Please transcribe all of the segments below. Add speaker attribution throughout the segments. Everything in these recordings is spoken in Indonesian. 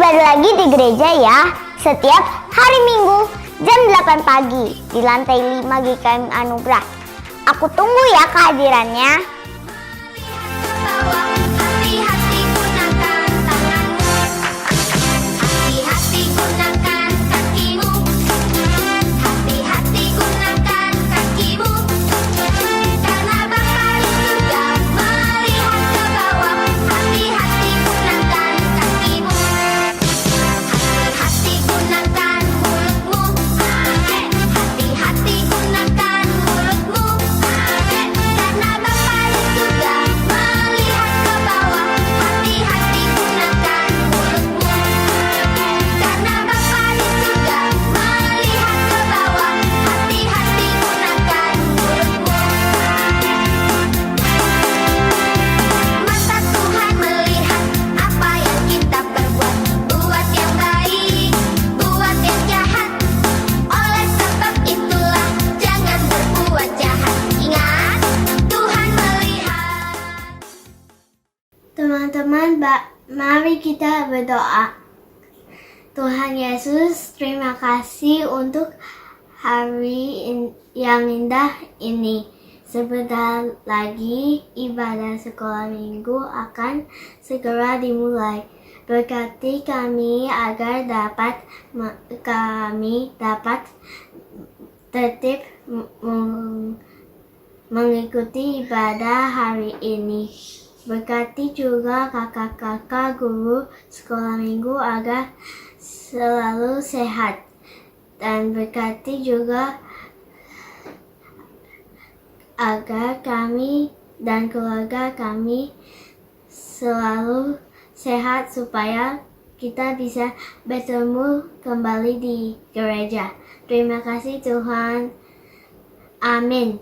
Speaker 1: kembali lagi di gereja ya. Setiap hari Minggu jam 8 pagi di lantai 5 GKM Anugerah. Aku tunggu ya kehadirannya.
Speaker 2: Teman-teman, mari kita berdoa. Tuhan Yesus, terima kasih untuk hari yang indah ini. Sebentar lagi ibadah sekolah minggu akan segera dimulai. Berkati kami agar kami dapat tertib mengikuti ibadah hari ini. Berkati juga kakak-kakak guru sekolah minggu agar selalu sehat. Dan berkati juga agar kami dan keluarga kami selalu sehat supaya kita bisa bertemu kembali di gereja. Terima kasih Tuhan. Amin.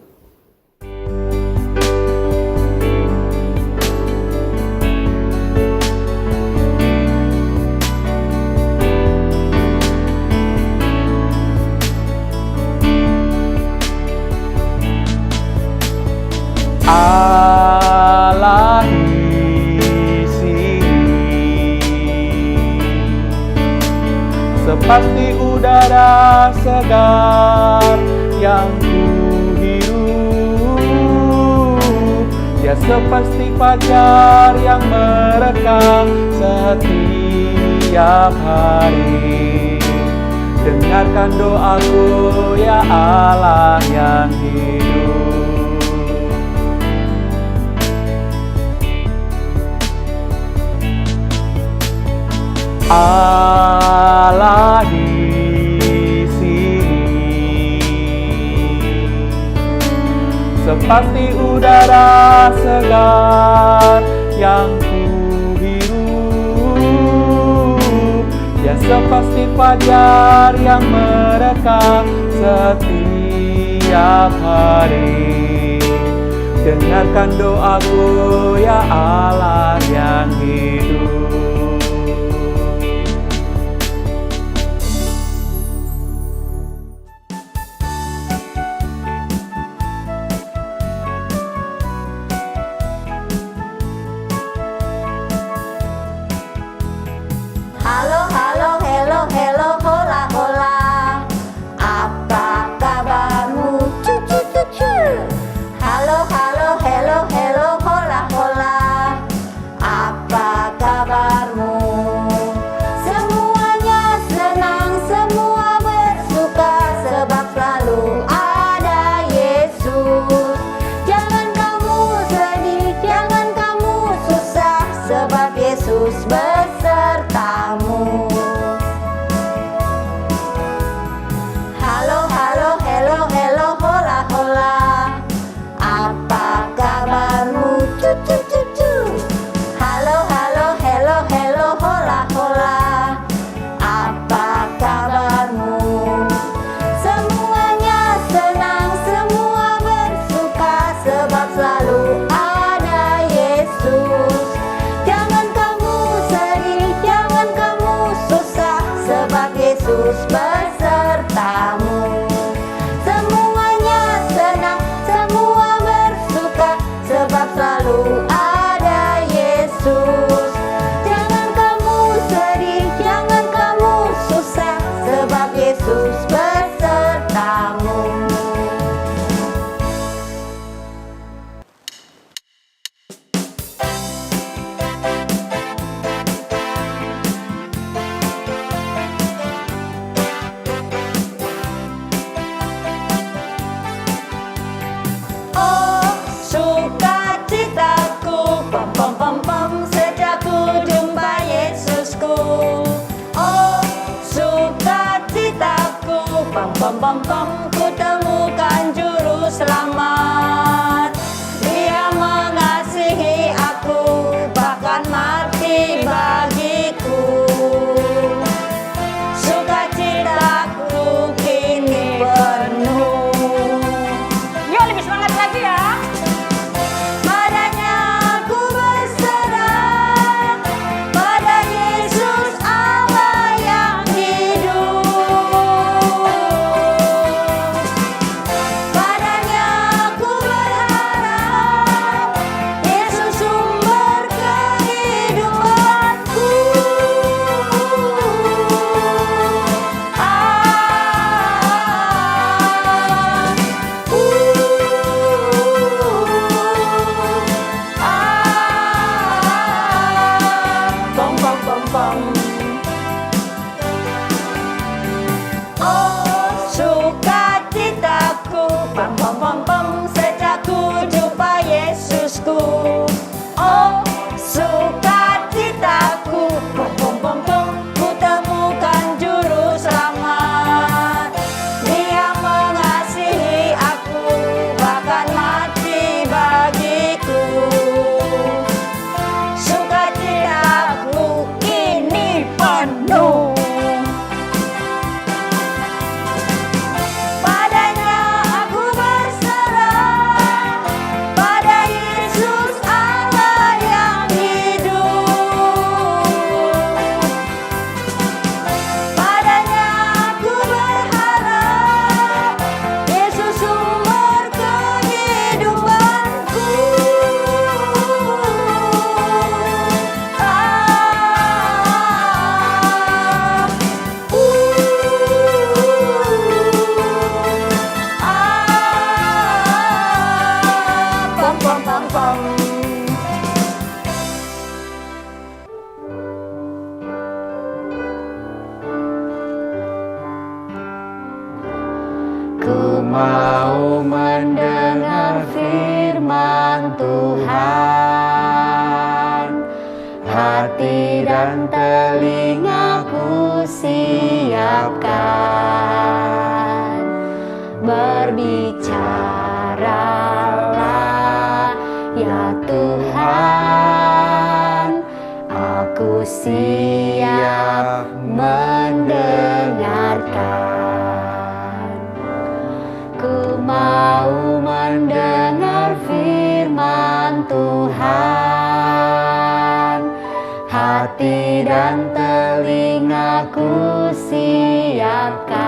Speaker 3: Allah di sini, sepasti udara segar yang kuhirup, dia sepasti fajar yang merekam setiap hari. Dengarkan doaku ya Allah yang hidup. Allah di sini, sepasti udara segar yang kuhirup, ya sepasti fajar yang merekam setiap hari. Dengarkan doaku ya Allah yang hidup.
Speaker 4: Halo, halo, hello, hello, hola, hola. Apa kabarmu? Cu, cu, cu, cu. Halo, halo, hello, hello, hola, hola. Apa kabarmu? Semuanya senang, semua bersuka, sebab selalu ada Yesus. Jangan kamu sedih, jangan kamu susah, sebab Yesus besertamu. Halo, halo, hello, hello, hola, hola. Apa kabarmu? Cu, cu, cu, cu. Halo, halo, hello, hello, hola, hola. Apa kabarmu? Semuanya senang, semua bersuka, sebab selalu ada Yesus. Jangan kamu sedih, jangan kamu susah, sebab Yesus besertamu. Semuanya senang, semua bersuka, sebab selalu ada Yesus. Jangan kamu sedih, jangan
Speaker 3: pam. Ku mau mendengar firman Tuhan, hati dan telingaku siapkan. Berbicaralah ya Tuhan, aku siap mendengarkan. Ku mau mendengar firman Tuhan, hati dan telingaku siapkan.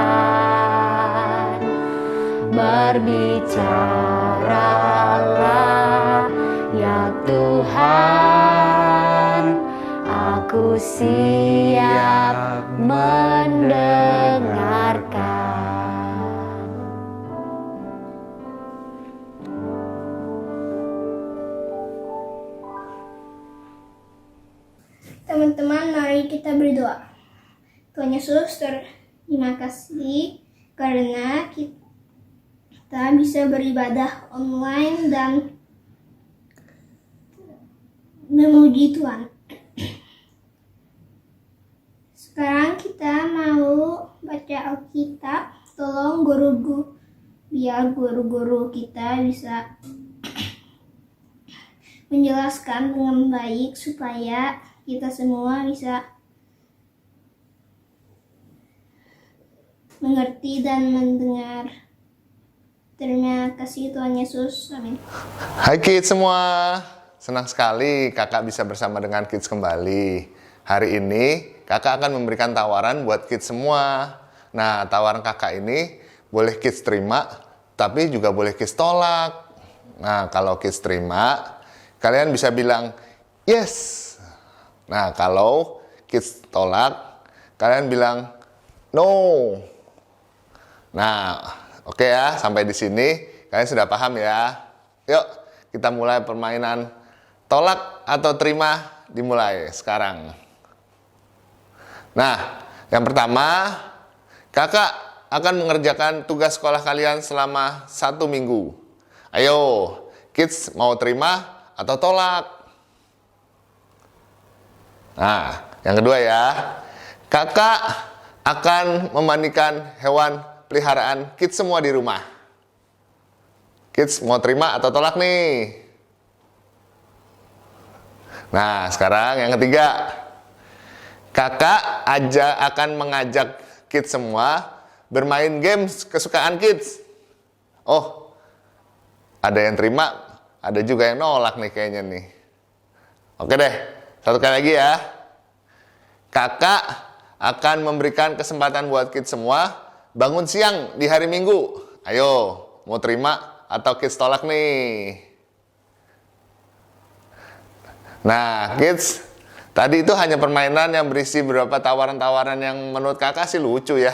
Speaker 3: Berbicaralah ya Tuhan, aku siap mendengarkan.
Speaker 5: Teman-teman, mari kita berdoa. Tuhan Yesus, terima kasih karena kita bisa beribadah online dan memuji Tuhan. Sekarang kita mau baca Alkitab. Tolong biar guru-guru kita bisa menjelaskan dengan baik supaya kita semua bisa mengerti dan mendengar. Terima kasih Tuhan Yesus. Amin.
Speaker 6: Hai kids semua, senang sekali kakak bisa bersama dengan kids kembali. Hari ini kakak akan memberikan tawaran buat kids semua. Nah, tawaran kakak ini boleh kids terima, tapi juga boleh kids tolak. Nah, kalau kids terima, kalian bisa bilang yes. Nah, kalau kids tolak, kalian bilang no. Nah, oke ya, sampai di sini kalian sudah paham ya. Yuk, kita mulai permainan tolak atau terima, dimulai sekarang. Nah, yang pertama, kakak akan mengerjakan tugas sekolah kalian selama 1 minggu. Ayo, kids mau terima atau tolak? Nah, yang kedua ya, kakak akan memandikan hewan peliharaan kids semua di rumah. Kids mau terima atau tolak nih? Nah, sekarang yang ketiga, kakak akan mengajak kids semua bermain games kesukaan kids. Oh, ada yang terima, ada juga yang nolak nih kayaknya nih. Oke deh. Satu kali lagi ya, kakak akan memberikan kesempatan buat kids semua bangun siang di hari Minggu. Ayo, mau terima atau kids tolak nih? Nah, kids, tadi itu hanya permainan yang berisi beberapa tawaran-tawaran yang menurut kakak sih lucu ya.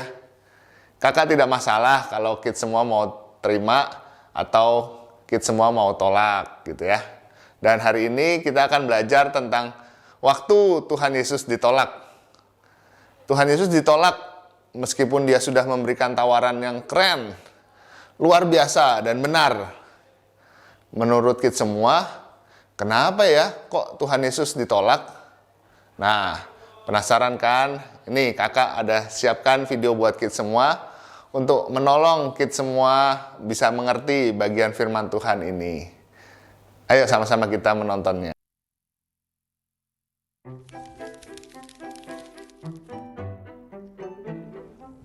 Speaker 6: Kakak tidak masalah kalau kids semua mau terima atau kids semua mau tolak gitu ya. Dan hari ini kita akan belajar tentang waktu Tuhan Yesus ditolak. Tuhan Yesus ditolak meskipun dia sudah memberikan tawaran yang keren, luar biasa dan benar. Menurut kita semua, kenapa ya kok Tuhan Yesus ditolak? Nah, penasaran kan? Ini kakak ada siapkan video buat kita semua untuk menolong kita semua bisa mengerti bagian firman Tuhan ini. Ayo sama-sama kita menontonnya.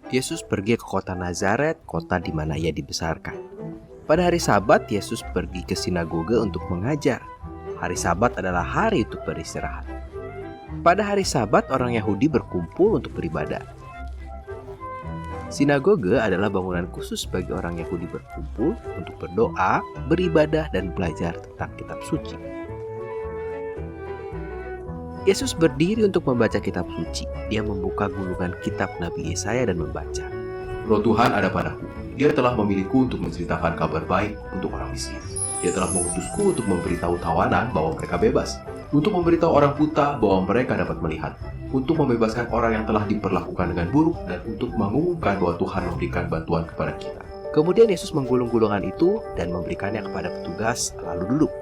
Speaker 7: Yesus pergi ke kota Nazaret, kota di mana ia dibesarkan. Pada hari Sabat, Yesus pergi ke sinagoge untuk mengajar. Hari Sabat adalah hari untuk beristirahat. Pada hari Sabat, orang Yahudi berkumpul untuk beribadah. Sinagoge adalah bangunan khusus bagi orang Yahudi berkumpul untuk berdoa, beribadah, dan belajar tentang kitab suci. Yesus berdiri untuk membaca kitab suci. Dia membuka gulungan kitab Nabi Yesaya dan membaca.
Speaker 8: Roh Tuhan ada padaku. Dia telah memilihku untuk menceritakan kabar baik untuk orang miskin.
Speaker 7: Dia telah mengutusku untuk memberitahu tawanan bahwa mereka bebas, untuk memberitahu orang buta bahwa mereka dapat melihat, untuk membebaskan orang yang telah diperlakukan dengan buruk, dan untuk mengumumkan bahwa Tuhan memberikan bantuan kepada kita. Kemudian Yesus menggulung gulungan itu dan memberikannya kepada petugas, lalu duduk.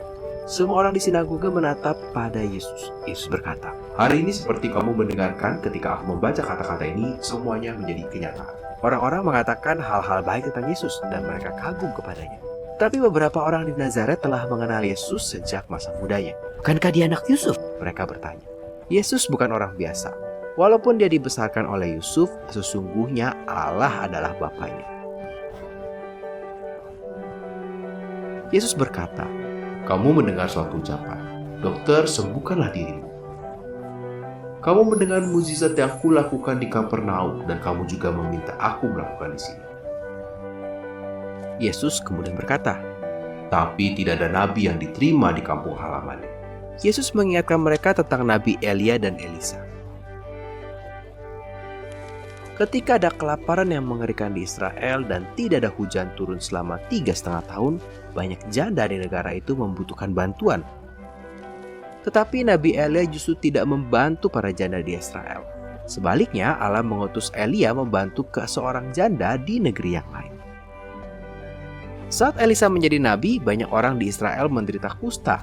Speaker 7: Semua orang di sinagoga menatap pada Yesus. Yesus berkata, "Hari ini seperti kamu mendengarkan ketika aku membaca kata-kata ini, semuanya menjadi kenyataan." Orang-orang mengatakan hal-hal baik tentang Yesus dan mereka kagum kepadanya. Tapi beberapa orang di Nazaret telah mengenal Yesus sejak masa mudanya. "Bukankah dia anak Yusuf?" mereka bertanya. Yesus bukan orang biasa. Walaupun dia dibesarkan oleh Yusuf, sesungguhnya Allah adalah Bapaknya. Yesus berkata, "Kamu mendengar suatu ucapan, 'Dokter, sembuhkanlah dirimu.' Kamu mendengar mukjizat yang kulakukan di Kapernaum dan kamu juga meminta aku melakukan di sini." Yesus kemudian berkata, "Tapi tidak ada nabi yang diterima di kampung halamannya." Yesus mengingatkan mereka tentang Nabi Elia dan Elisa. Ketika ada kelaparan yang mengerikan di Israel dan tidak ada hujan turun selama 3,5 tahun, banyak janda di negara itu membutuhkan bantuan. Tetapi Nabi Elia justru tidak membantu para janda di Israel. Sebaliknya, Allah mengutus Elia membantu ke seorang janda di negeri yang lain. Saat Elisa menjadi nabi, banyak orang di Israel menderita kusta.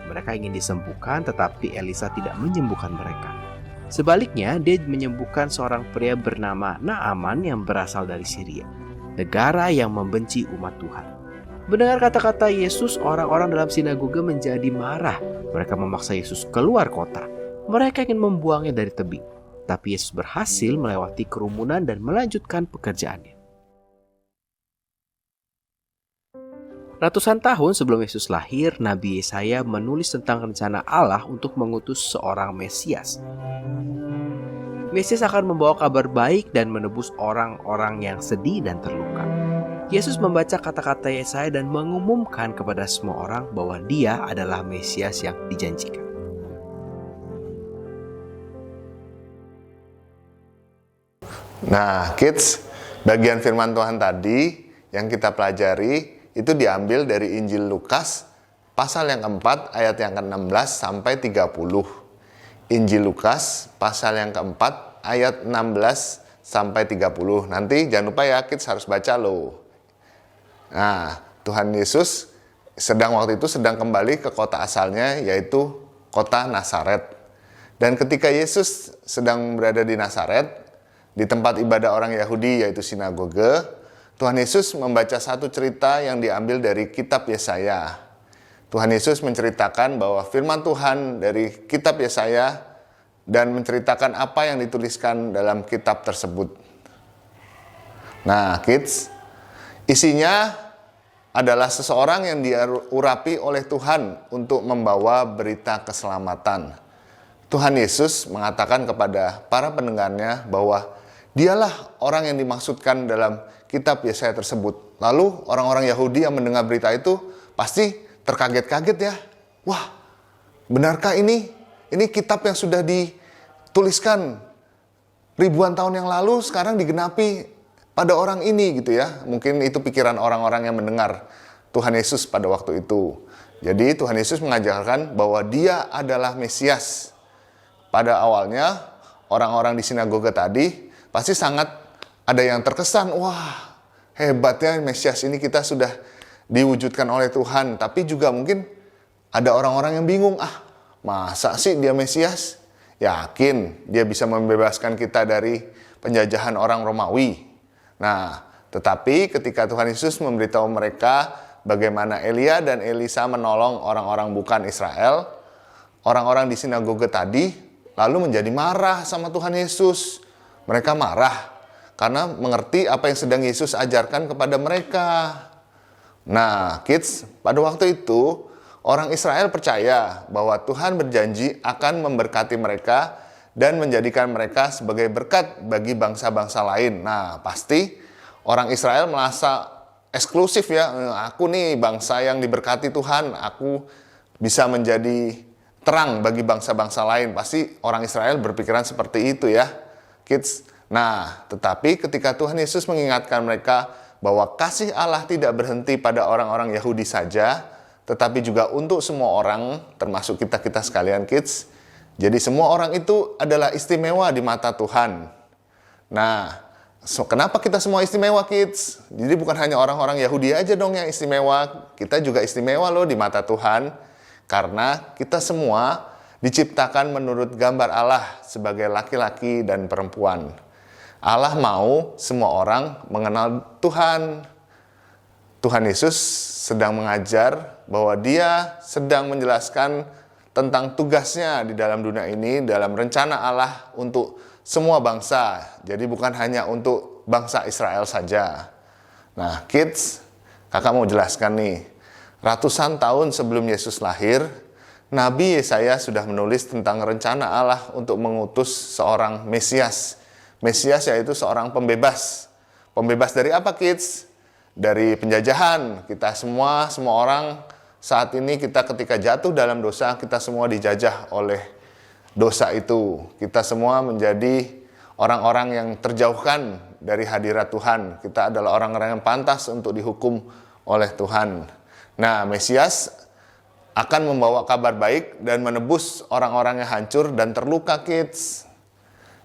Speaker 7: Mereka ingin disembuhkan, tetapi Elisa tidak menyembuhkan mereka. Sebaliknya, dia menyembuhkan seorang pria bernama Naaman yang berasal dari Syria, negara yang membenci umat Tuhan. Mendengar kata-kata Yesus, orang-orang dalam sinagoga menjadi marah. Mereka memaksa Yesus keluar kota. Mereka ingin membuangnya dari tebing. Tapi Yesus berhasil melewati kerumunan dan melanjutkan pekerjaannya. Ratusan tahun sebelum Yesus lahir, Nabi Yesaya menulis tentang rencana Allah untuk mengutus seorang Mesias. Mesias akan membawa kabar baik dan menebus orang-orang yang sedih dan terluka. Yesus membaca kata-kata Yesaya dan mengumumkan kepada semua orang bahwa Dia adalah Mesias yang dijanjikan.
Speaker 6: Nah, kids, bagian firman Tuhan tadi yang kita pelajari itu diambil dari Injil Lukas pasal yang keempat ayat yang ke-16 sampai 30. Injil Lukas pasal yang keempat ayat 16 sampai 30. Nanti jangan lupa ya, kids harus baca loh. Nah, Tuhan Yesus waktu itu sedang kembali ke kota asalnya, yaitu kota Nazaret. Dan ketika Yesus sedang berada di Nazaret, di tempat ibadah orang Yahudi yaitu sinagoge, Tuhan Yesus membaca satu cerita yang diambil dari kitab Yesaya. Tuhan Yesus menceritakan bahwa firman Tuhan dari kitab Yesaya dan menceritakan apa yang dituliskan dalam kitab tersebut. Nah, kids, isinya adalah seseorang yang diurapi oleh Tuhan untuk membawa berita keselamatan. Tuhan Yesus mengatakan kepada para pendengarnya bahwa Dialah orang yang dimaksudkan dalam kitab Yesaya tersebut. Lalu orang-orang Yahudi yang mendengar berita itu pasti terkaget-kaget ya. Wah, benarkah ini? Ini kitab yang sudah dituliskan ribuan tahun yang lalu sekarang digenapi pada orang ini gitu ya. Mungkin itu pikiran orang-orang yang mendengar Tuhan Yesus pada waktu itu. Jadi Tuhan Yesus mengajarkan bahwa Dia adalah Mesias. Pada awalnya orang-orang di sinagoga tadi pasti sangat ada yang terkesan, wah hebatnya Mesias ini kita sudah diwujudkan oleh Tuhan. Tapi juga mungkin ada orang-orang yang bingung, masa sih dia Mesias? Yakin dia bisa membebaskan kita dari penjajahan orang Romawi. Nah, tetapi ketika Tuhan Yesus memberitahu mereka bagaimana Elia dan Elisa menolong orang-orang bukan Israel, orang-orang di sinagoga tadi lalu menjadi marah sama Tuhan Yesus. Mereka marah karena mengerti apa yang sedang Yesus ajarkan kepada mereka. Nah, kids, pada waktu itu orang Israel percaya bahwa Tuhan berjanji akan memberkati mereka dan menjadikan mereka sebagai berkat bagi bangsa-bangsa lain. Nah, pasti orang Israel merasa eksklusif ya. Aku nih bangsa yang diberkati Tuhan, aku bisa menjadi terang bagi bangsa-bangsa lain. Pasti orang Israel berpikiran seperti itu ya, kids. Nah, tetapi ketika Tuhan Yesus mengingatkan mereka bahwa kasih Allah tidak berhenti pada orang-orang Yahudi saja, tetapi juga untuk semua orang, termasuk kita-kita sekalian kids. Jadi semua orang itu adalah istimewa di mata Tuhan. Nah, kenapa kita semua istimewa kids? Jadi bukan hanya orang-orang Yahudi aja dong yang istimewa, kita juga istimewa loh di mata Tuhan. Karena kita semua diciptakan menurut gambar Allah sebagai laki-laki dan perempuan. Allah mau semua orang mengenal Tuhan. Tuhan Yesus sedang mengajar bahwa Dia sedang menjelaskan tentang tugasnya di dalam dunia ini, dalam rencana Allah untuk semua bangsa. Jadi bukan hanya untuk bangsa Israel saja. Nah, kids, kakak mau jelaskan nih. Ratusan tahun sebelum Yesus lahir, Nabi Yesaya sudah menulis tentang rencana Allah untuk mengutus seorang Mesias. Mesias yaitu seorang pembebas. Pembebas dari apa kids? Dari penjajahan. Kita semua orang saat ini kita ketika jatuh dalam dosa, kita semua dijajah oleh dosa itu. Kita semua menjadi orang-orang yang terjauhkan dari hadirat Tuhan. Kita adalah orang-orang yang pantas untuk dihukum oleh Tuhan. Nah, Mesias akan membawa kabar baik dan menebus orang-orang yang hancur dan terluka kids.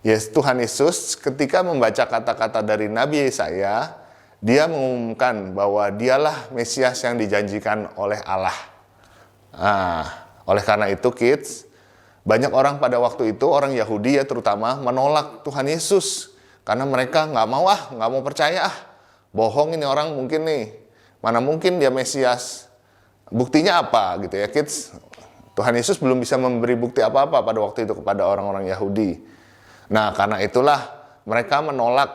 Speaker 6: Yes, Tuhan Yesus ketika membaca kata-kata dari Nabi Yesaya, Dia mengumumkan bahwa Dialah Mesias yang dijanjikan oleh Allah. Nah, oleh karena itu kids, banyak orang pada waktu itu, orang Yahudi ya terutama, menolak Tuhan Yesus. Karena mereka nggak mau percaya. Bohong ini orang mungkin nih, mana mungkin dia Mesias. Buktinya apa gitu ya kids? Tuhan Yesus belum bisa memberi bukti apa-apa pada waktu itu kepada orang-orang Yahudi. Nah, karena itulah mereka menolak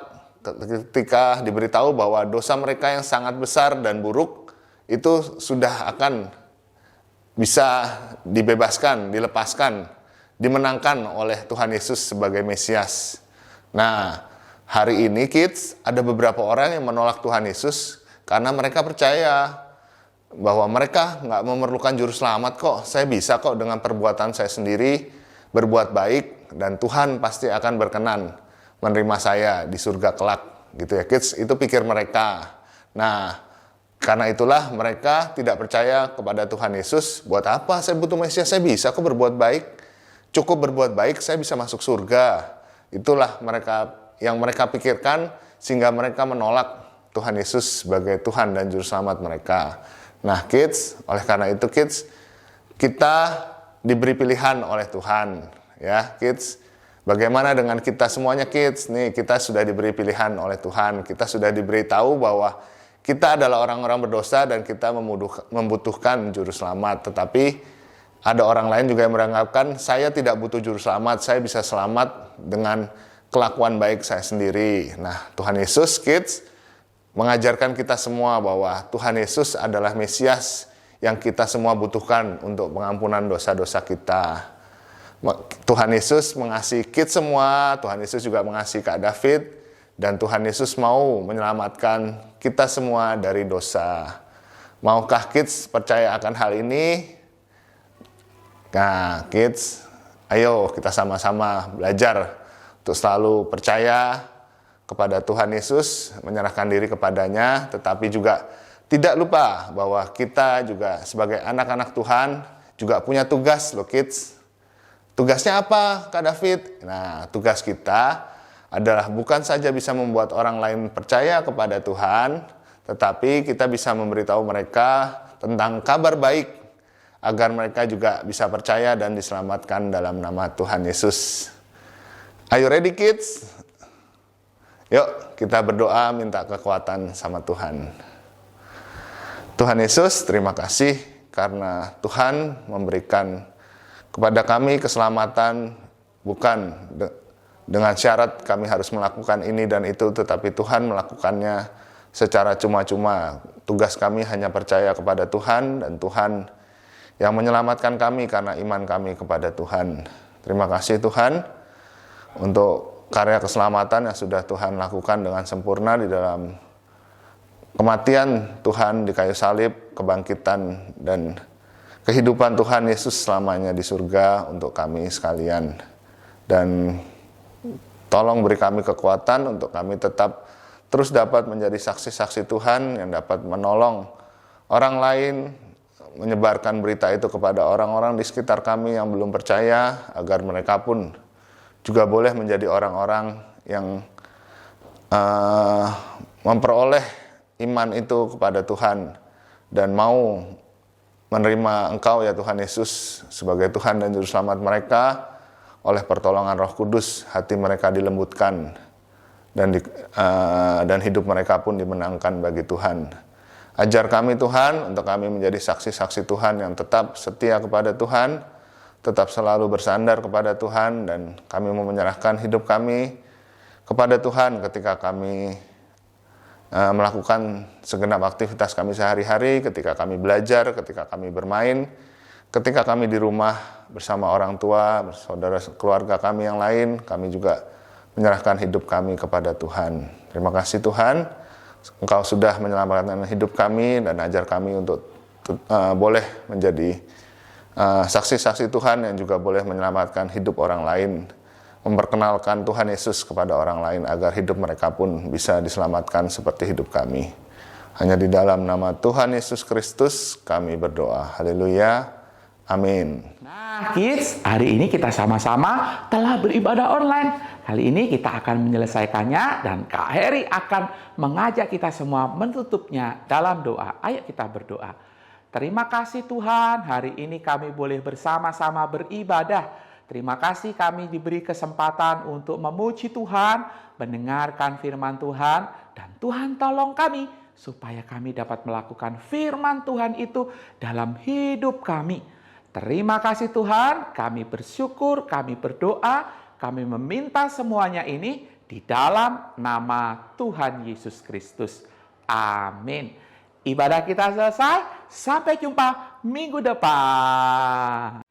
Speaker 6: ketika diberitahu bahwa dosa mereka yang sangat besar dan buruk itu sudah akan bisa dibebaskan, dilepaskan, dimenangkan oleh Tuhan Yesus sebagai Mesias. Nah, hari ini kids, ada beberapa orang yang menolak Tuhan Yesus karena mereka percaya bahwa mereka nggak memerlukan juru selamat kok. Saya bisa kok dengan perbuatan saya sendiri berbuat baik dan Tuhan pasti akan berkenan menerima saya di surga kelak. Gitu ya kids, itu pikir mereka. Nah, karena itulah mereka tidak percaya kepada Tuhan Yesus. Buat apa saya butuh Mesias? Saya bisa kok berbuat baik. Cukup berbuat baik, saya bisa masuk surga. Itulah yang mereka pikirkan sehingga mereka menolak Tuhan Yesus sebagai Tuhan dan Juru Selamat mereka. Nah kids, oleh karena itu kids, kita diberi pilihan oleh Tuhan. Ya kids, bagaimana dengan kita semuanya kids? Nih kita sudah diberi pilihan oleh Tuhan. Kita sudah diberitahu bahwa kita adalah orang-orang berdosa dan kita membutuhkan Juru Selamat. Tetapi ada orang lain juga yang menganggapkan saya tidak butuh Juru Selamat. Saya bisa selamat dengan kelakuan baik saya sendiri. Nah Tuhan Yesus kids mengajarkan kita semua bahwa Tuhan Yesus adalah Mesias yang kita semua butuhkan untuk pengampunan dosa-dosa kita. Tuhan Yesus mengasihi kita semua, Tuhan Yesus juga mengasihi Kak David, dan Tuhan Yesus mau menyelamatkan kita semua dari dosa. Maukah kids percaya akan hal ini? Nah kids, ayo kita sama-sama belajar untuk selalu percaya kepada Tuhan Yesus, menyerahkan diri kepadanya, tetapi juga tidak lupa bahwa kita juga sebagai anak-anak Tuhan juga punya tugas loh kids. Tugasnya apa Kak David? Nah, tugas kita adalah bukan saja bisa membuat orang lain percaya kepada Tuhan, tetapi kita bisa memberitahu mereka tentang kabar baik agar mereka juga bisa percaya dan diselamatkan dalam nama Tuhan Yesus. Are you ready kids? Yuk kita berdoa minta kekuatan sama Tuhan. Tuhan Yesus, terima kasih karena Tuhan memberikan kepada kami keselamatan bukan dengan syarat kami harus melakukan ini dan itu, tetapi Tuhan melakukannya secara cuma-cuma. Tugas kami hanya percaya kepada Tuhan dan Tuhan yang menyelamatkan kami karena iman kami kepada Tuhan. Terima kasih Tuhan untuk karya keselamatan yang sudah Tuhan lakukan dengan sempurna di dalam kematian Tuhan di kayu salib, kebangkitan dan kehidupan Tuhan Yesus selamanya di surga untuk kami sekalian. Dan tolong beri kami kekuatan untuk kami tetap terus dapat menjadi saksi-saksi Tuhan yang dapat menolong orang lain, menyebarkan berita itu kepada orang-orang di sekitar kami yang belum percaya, agar mereka pun juga boleh menjadi orang-orang yang memperoleh iman itu kepada Tuhan dan mau menerima Engkau ya Tuhan Yesus sebagai Tuhan dan Juru Selamat mereka. Oleh pertolongan Roh Kudus, hati mereka dilembutkan dan hidup mereka pun dimenangkan bagi Tuhan. Ajar kami Tuhan untuk kami menjadi saksi-saksi Tuhan yang tetap setia kepada Tuhan, tetap selalu bersandar kepada Tuhan, dan kami mau menyerahkan hidup kami kepada Tuhan ketika kami melakukan segenap aktivitas kami sehari-hari, ketika kami belajar, ketika kami bermain, ketika kami di rumah bersama orang tua, saudara keluarga kami yang lain, kami juga menyerahkan hidup kami kepada Tuhan. Terima kasih Tuhan, Engkau sudah menyelamatkan hidup kami dan ajar kami untuk boleh menjadi saksi-saksi Tuhan yang juga boleh menyelamatkan hidup orang lain, memperkenalkan Tuhan Yesus kepada orang lain agar hidup mereka pun bisa diselamatkan seperti hidup kami. Hanya di dalam nama Tuhan Yesus Kristus kami berdoa. Haleluya. Amin.
Speaker 8: Nah, kids, hari ini kita sama-sama telah beribadah online. Kali ini kita akan menyelesaikannya dan Kak Heri akan mengajak kita semua menutupnya dalam doa. Ayo kita berdoa. Terima kasih Tuhan, hari ini kami boleh bersama-sama beribadah. Terima kasih kami diberi kesempatan untuk memuji Tuhan, mendengarkan firman Tuhan, dan Tuhan tolong kami supaya kami dapat melakukan firman Tuhan itu dalam hidup kami. Terima kasih Tuhan, kami bersyukur, kami berdoa, kami meminta semuanya ini di dalam nama Tuhan Yesus Kristus. Amin. Ibadah kita selesai, sampai jumpa minggu depan.